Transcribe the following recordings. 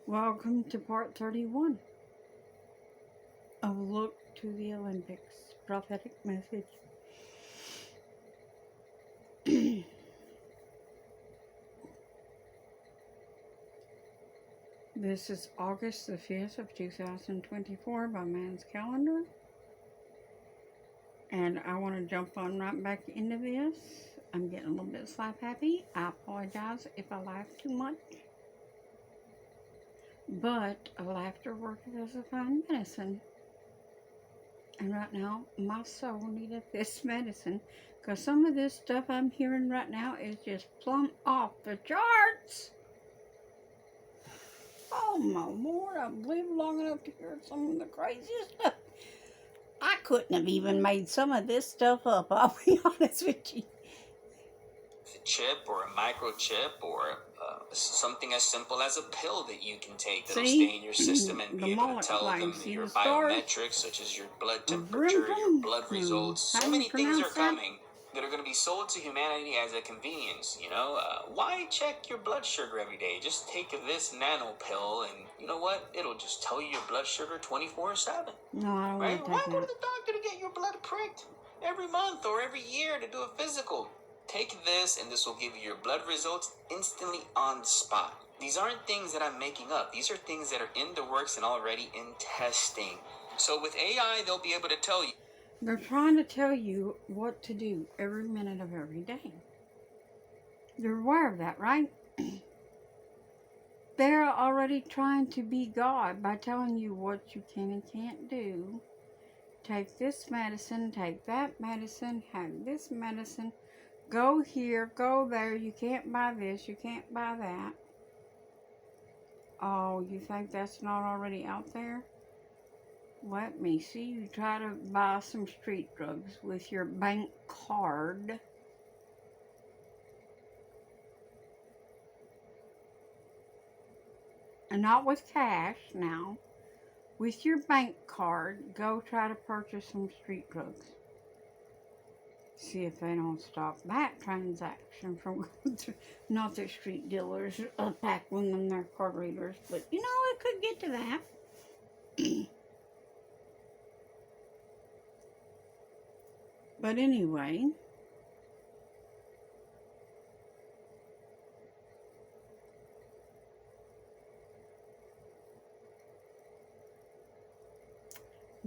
Welcome to part 31 of Look to the Olympics prophetic message. This is August the 5th of 2024 by man's calendar. And I want to jump on right back into this. I'm getting a little bit slap happy. I apologize if I laugh too much. But laughter works as a fine medicine. And right now, my soul needed this medicine. Because some of this stuff I'm hearing right now is just plumb off the charts. Oh my Lord, I've lived long enough to hear some of the craziest stuff. I couldn't have even made some of this stuff up, I'll be honest with you. A chip or a microchip or something as simple as a pill that you can take that'll stay in your system and be able to tell them your biometrics, such as your blood temperature, your blood results. So many things are coming that are going to be sold to humanity as a convenience. Why check your blood sugar every day? Just take this nano pill, and you know what? It'll just tell you your blood sugar 24/7. No, I don't right? want to Why take go that. to the doctor to get your blood pricked every month or every year to do a physical? Take this, and this will give you your blood results instantly on the spot. These aren't things that I'm making up. These are things that are in the works and already in testing. So with AI, they'll be able to tell you. They're trying to tell you what to do every minute of every day. You're aware of that, right? They're already trying to be God by telling you what you can and can't do. Take this medicine, take that medicine, have this medicine. Go here, go there. You can't buy this, you can't buy that. Oh, you think that's not already out there? Let me see you try to buy some street drugs with your bank card. And not with cash now. With your bank card, go try to purchase some street drugs. See if they don't stop that transaction from going through. Not that street dealers pack them their card readers, but it could get to that. But anyway,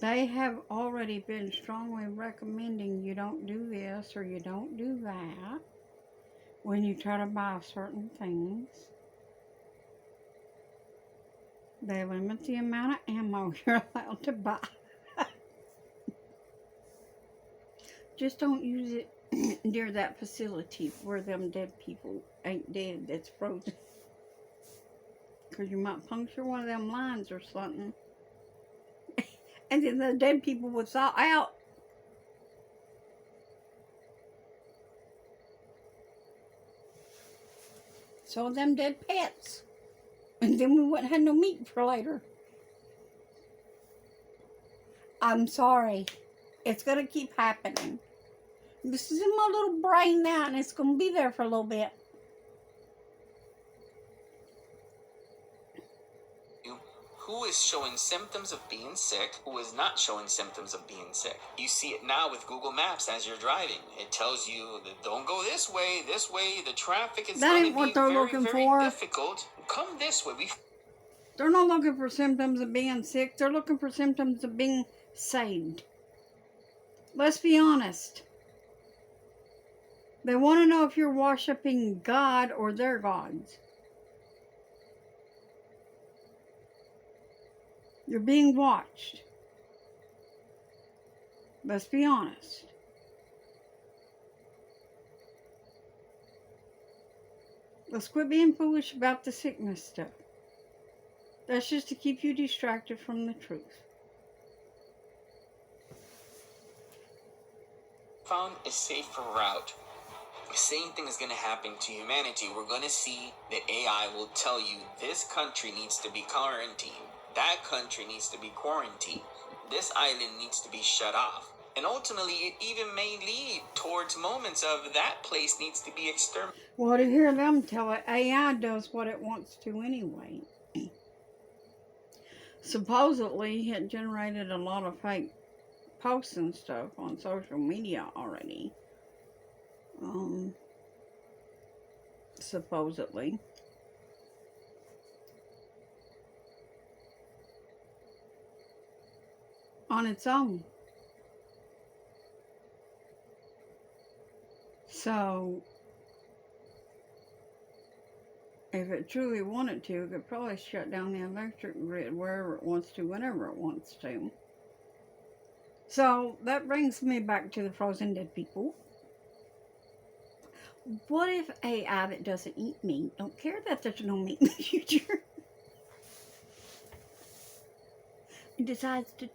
they have already been strongly recommending you don't do this or you don't do that when you try to buy certain things. They limit the amount of ammo you're allowed to buy. Just don't use it near that facility where them dead people ain't dead that's frozen. Because you might puncture one of them lines or something. And then the dead people would thaw out. So them dead pets. And then we wouldn't have no meat for later. I'm sorry. It's going to keep happening. This is in my little brain now, and it's going to be there for a little bit. Who is showing symptoms of being sick, who is not showing symptoms of being sick. You see it now with Google Maps as you're driving. It tells you that don't go this way, the traffic is going to be very difficult. Come this way. They're not looking for symptoms of being sick. They're looking for symptoms of being saved. Let's be honest. They want to know if you're worshiping God or their gods. You're being watched. Let's be honest. Let's quit being foolish about the sickness stuff. That's just to keep you distracted from the truth. Found a safer route. The same thing is going to happen to humanity. We're going to see that AI will tell you this country needs to be quarantined. That country needs to be quarantined. This island needs to be shut off. And ultimately, it even may lead towards moments of that place needs to be exterminated. Well, to hear them tell it, AI does what it wants to anyway. Supposedly, it generated a lot of fake posts and stuff on social media already. Supposedly. On its own. So, if it truly wanted to, it could probably shut down the electric grid wherever it wants to, whenever it wants to. So, that brings me back to the frozen dead people. What if AI that doesn't eat meat, don't care that there's no meat in the future, it decides to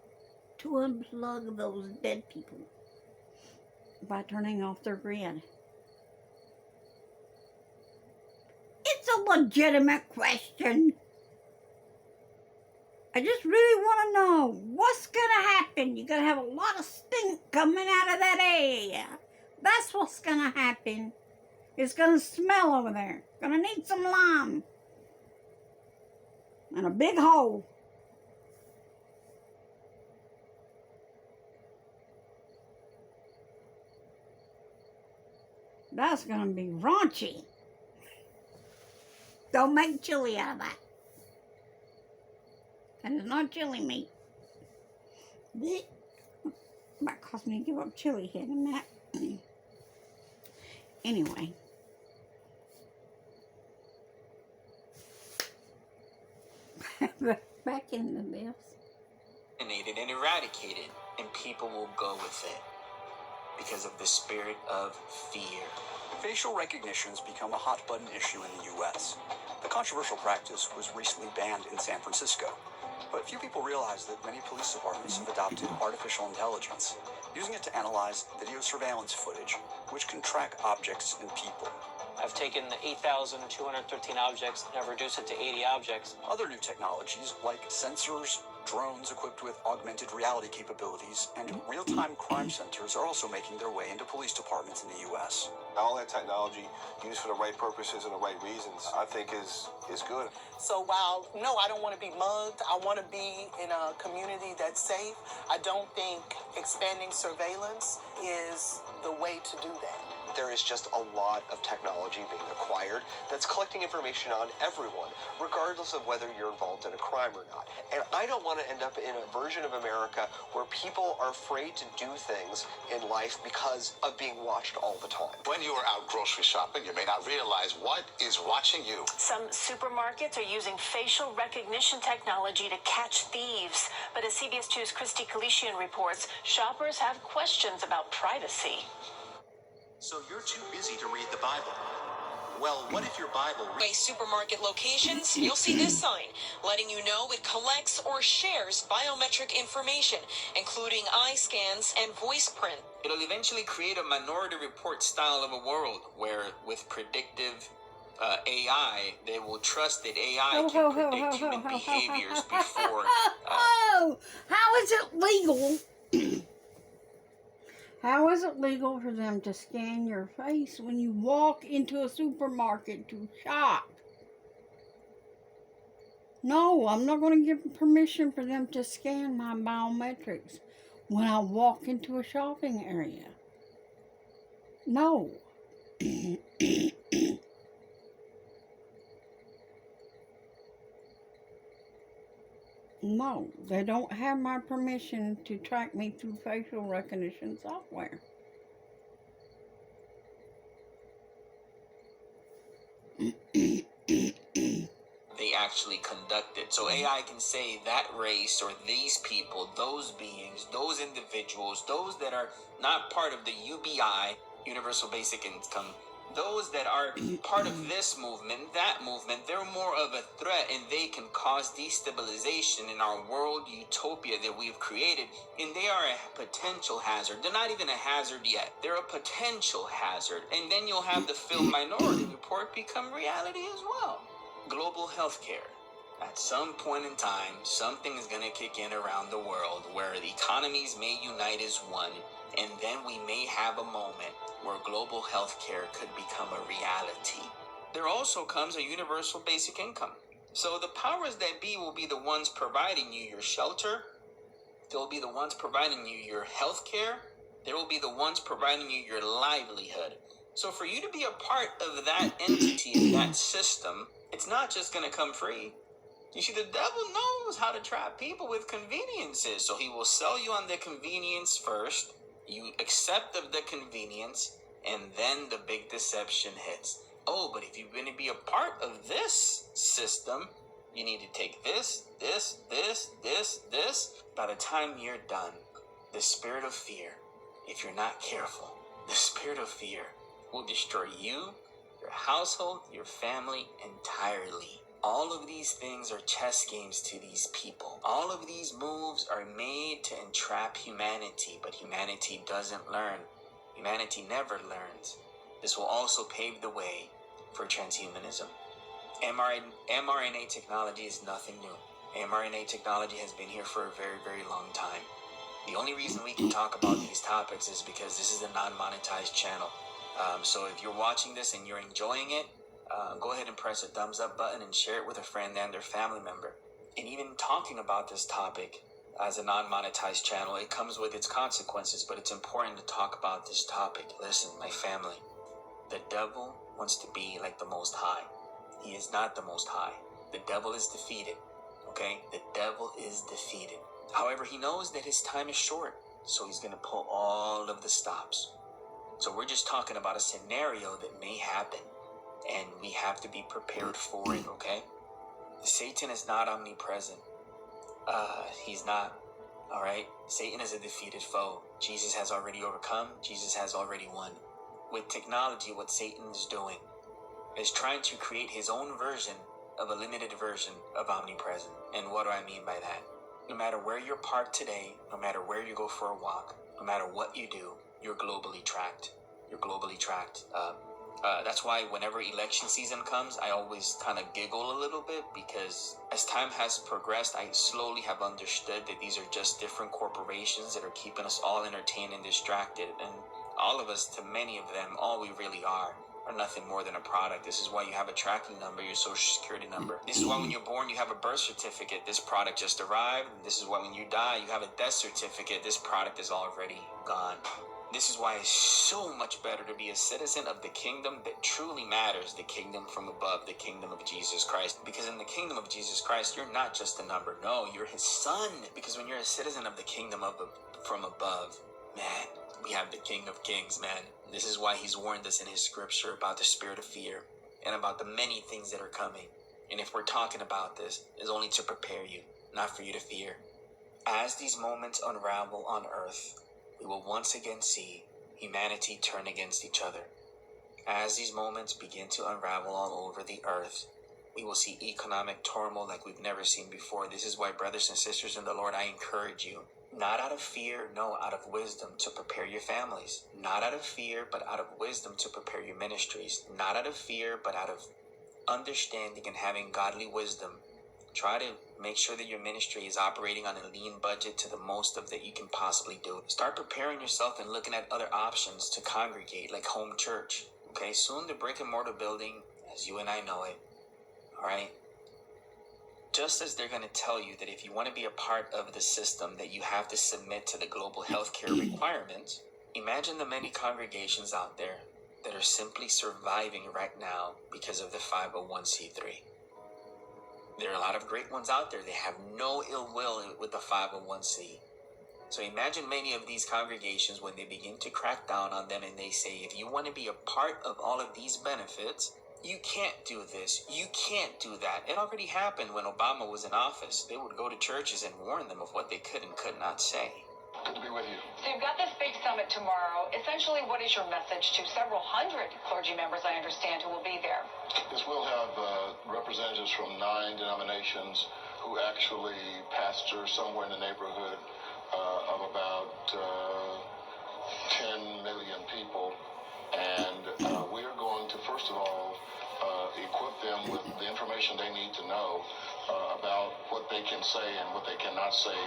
unplug those dead people by turning off their grid? It's a legitimate question. I just really want to know what's going to happen. You're going to have a lot of stink coming out of that area. That's what's going to happen. It's going to smell over there. Going to need some lime. And a big hole. That's going to be raunchy. Don't make chili out of that. That is not chili meat. Blech. Might cost me to give up chili head and that. Anyway. Back into this. And eradicated, and people will go with it because of the spirit of fear. Facial recognition has become a hot button issue in the U.S. The controversial practice was recently banned in San Francisco. But few people realize that many police departments have adopted artificial intelligence, using it to analyze video surveillance footage, which can track objects and people. I've taken the 8,213 objects and I've reduced it to 80 objects. Other new technologies, like sensors, drones equipped with augmented reality capabilities, and real-time crime centers are also making their way into police departments in the U.S. All that technology used for the right purposes and the right reasons, I think is good. So while, no, I don't want to be mugged, I want to be in a community that's safe, I don't think expanding surveillance is the way to do that. There is just a lot of technology being acquired that's collecting information on everyone, regardless of whether you're involved in a crime or not. And I don't want to end up in a version of America where people are afraid to do things in life because of being watched all the time. When you are out grocery shopping, you may not realize what is watching you. Some supermarkets are using facial recognition technology to catch thieves. But as CBS 2's Christy Kalishian reports, shoppers have questions about privacy. So you're too busy to read the Bible. Well, what if your Bible... Supermarket locations, you'll see this sign, letting you know it collects or shares biometric information, including eye scans and voice print. It'll eventually create a Minority Report style of a world where, with predictive AI, they will trust that AI can predict human behaviors before... Oh, how is it legal? How is it legal for them to scan your face when you walk into a supermarket to shop? No, I'm not going to give permission for them to scan my biometrics when I walk into a shopping area. No. No, they don't have my permission to track me through facial recognition software. They actually conduct it. So AI can say that race or these people, those beings, those individuals, those that are not part of the UBI, Universal Basic Income, those that are part of this movement, that movement, they're more of a threat and they can cause destabilization in our world utopia that we've created, and they are a potential hazard. They're not even a hazard yet. They're a potential hazard. And then you'll have the film Minority Report become reality as well. Global healthcare. At some point in time, something is going to kick in around the world where the economies may unite as one, and then we may have a moment where global health care could become a reality. There also comes a universal basic income. So the powers that be will be the ones providing you your shelter. They'll be the ones providing you your health care. They will be the ones providing you your livelihood. So for you to be a part of that entity, of that system, it's not just going to come free. You see, the devil knows how to trap people with conveniences. So he will sell you on the convenience first. You accept of the convenience, and then the big deception hits. Oh, but if you're going to be a part of this system, you need to take this. By the time you're done, the spirit of fear, if you're not careful, the spirit of fear will destroy you, your household, your family entirely. All of these things are chess games to these people. All of these moves are made to entrap humanity, but humanity doesn't learn. Humanity never learns. This will also pave the way for transhumanism. mRNA technology is nothing new. mRNA technology has been here for a very, very long time. The only reason we can talk about these topics is because this is a non-monetized channel. So if you're watching this and you're enjoying it, go ahead and press the thumbs up button and share it with a friend and their family member. And even talking about this topic as a non-monetized channel, it comes with its consequences, but it's important to talk about this topic. Listen, my family, the devil wants to be like the Most High. He is not the Most High. The devil is defeated. Okay? The devil is defeated. However, he knows that his time is short, so he's going to pull all of the stops. So we're just talking about a scenario that may happen, and we have to be prepared for it, okay? Satan is not omnipresent. He's not, all right? Satan is a defeated foe. Jesus has already overcome. Jesus has already won. With technology, what Satan is doing is trying to create his own version of a limited version of omnipresent. And what do I mean by that? No matter where you're parked today, no matter where you go for a walk, no matter what you do, you're globally tracked. You're globally tracked. That's why whenever election season comes, I always kind of giggle a little bit, because as time has progressed, I slowly have understood that these are just different corporations that are keeping us all entertained and distracted. And all of us, to many of them, all we really are nothing more than a product. This is why you have a tracking number, your social security number. This is why when you're born, you have a birth certificate. This product just arrived. This is why when you die, you have a death certificate. This product is already gone. This is why it's so much better to be a citizen of the kingdom that truly matters, the kingdom from above, the kingdom of Jesus Christ. Because in the kingdom of Jesus Christ, you're not just a number. No, you're his son. Because when you're a citizen of the kingdom from above, man, we have the King of Kings, man. This is why he's warned us in his scripture about the spirit of fear and about the many things that are coming. And if we're talking about this, it's only to prepare you, not for you to fear. As these moments unravel on earth, we will once again see humanity turn against each other. As these moments begin to unravel all over the earth, we will see economic turmoil like we've never seen before. This is why, brothers and sisters in the Lord, I encourage you, not out of fear, no, out of wisdom, to prepare your families. Not out of fear, but out of wisdom to prepare your ministries. Not out of fear, but out of understanding and having godly wisdom. Try to make sure that your ministry is operating on a lean budget to the most of that you can possibly do. Start preparing yourself and looking at other options to congregate, like home church. Okay, soon the brick and mortar building, as you and I know it, all right? Just as they're going to tell you that if you want to be a part of the system that you have to submit to the global healthcare requirements, imagine the many congregations out there that are simply surviving right now because of the 501c3. There are a lot of great ones out there. They have no ill will with the 501c. So imagine many of these congregations when they begin to crack down on them and they say, if you want to be a part of all of these benefits, you can't do this, you can't do that. It already happened when Obama was in office. They would go to churches and warn them of what they could and could not say. Good to be with you. So you've got this big summit tomorrow. Essentially, what is your message to several hundred clergy members, I understand, who will be there? Yes, we'll have representatives from 9 denominations who actually pastor somewhere in the neighborhood of about 10 million people. And we're going to, first of all, equip them with the information they need to know about what they can say and what they cannot say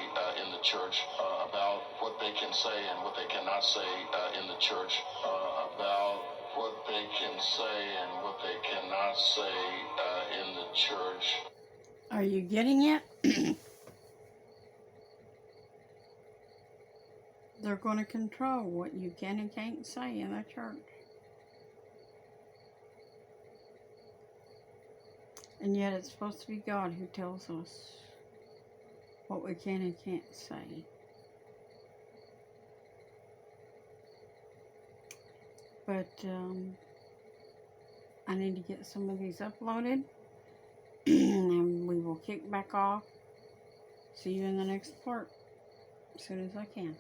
in the church, about what they can say and what they cannot say in the church, about what they can say and what they cannot say in the church. Are you getting it? They're going to control what you can and can't say in the church. And yet it's supposed to be God who tells us what we can and can't say. But I need to get some of these uploaded. And we will kick back off. See you in the next part as soon as I can.